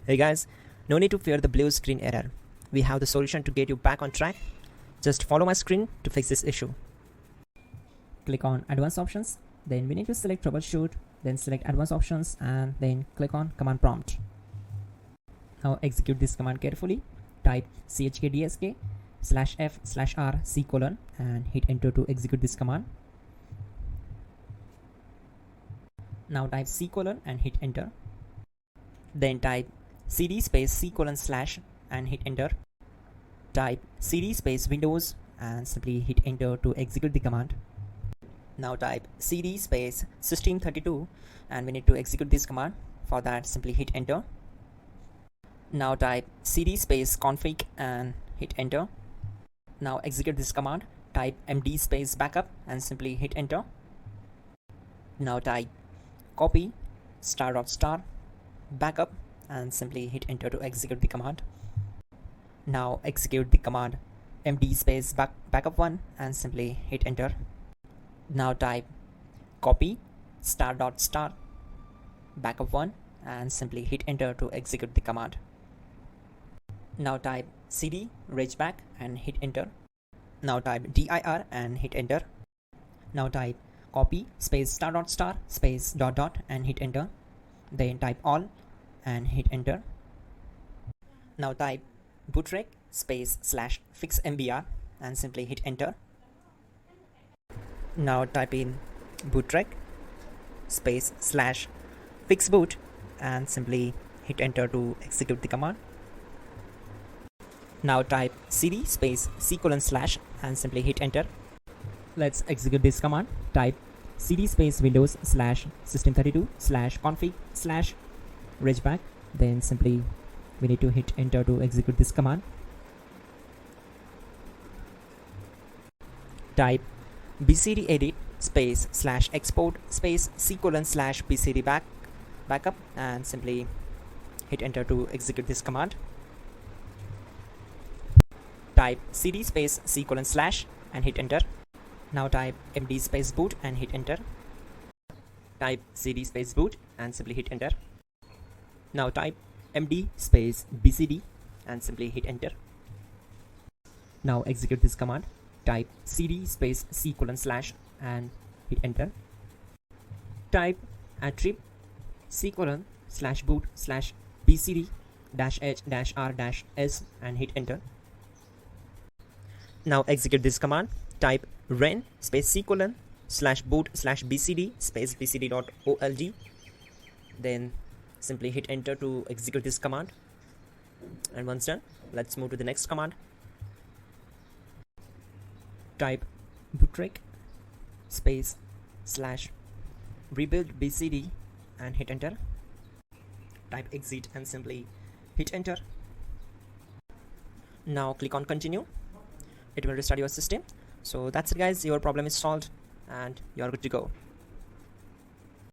Hey guys, no need to fear the blue screen error. We have the solution to get you back on track. Just follow my screen to fix this issue. Click on Advanced Options, then we need to select Troubleshoot, then select Advanced Options and then click on Command Prompt. Now execute this command carefully. Type chkdsk/f/r:/c: and hit enter to execute this command. Now type C: and hit enter. Then type cd space C: / and hit enter. Type cd space Windows and simply hit enter to execute the command. Now type cd space System32 and we need to execute this command. For that, simply hit enter. Now type cd space config and hit enter. Now execute this command. Type md space backup and simply hit enter. Now type copy *** backup and simply hit enter to execute the command. Now execute the command md space backup1 and simply hit enter. Now type copy *** backup1 and simply hit enter to execute the command. Now type cd regback and hit enter. Now type dir and hit enter. Now type copy space *** space ... and hit enter. Then type all and hit enter. Now type bootrec space /fixmbr and simply hit enter. Now type in bootrec space /fixboot and simply hit enter to execute the command. Now type cd space C: / and simply hit enter. Let's execute this command. Type cd space Windows /System32 /config /regback. Then simply we need to hit enter to execute this command. Type bcd edit space /export space C: / bcd backup and simply hit enter to execute this command. Type cd space C: / and hit enter. Now type md space boot and hit enter. Type cd space boot and simply hit enter. Now type md space bcd and simply hit enter. Now execute this command. Type cd space C: / and hit enter. Type attrib C: / boot bcd -h-r-s and hit enter. Now execute this command. Type ren space C: / boot /bcd space bcd.old. Then simply hit enter to execute this command. And once done, let's move to the next command. Type bootrec space /rebuild bcd and hit enter. Type exit and simply hit enter. Now click on continue. It will restart your system. So that's it guys, your problem is solved and you are good to go.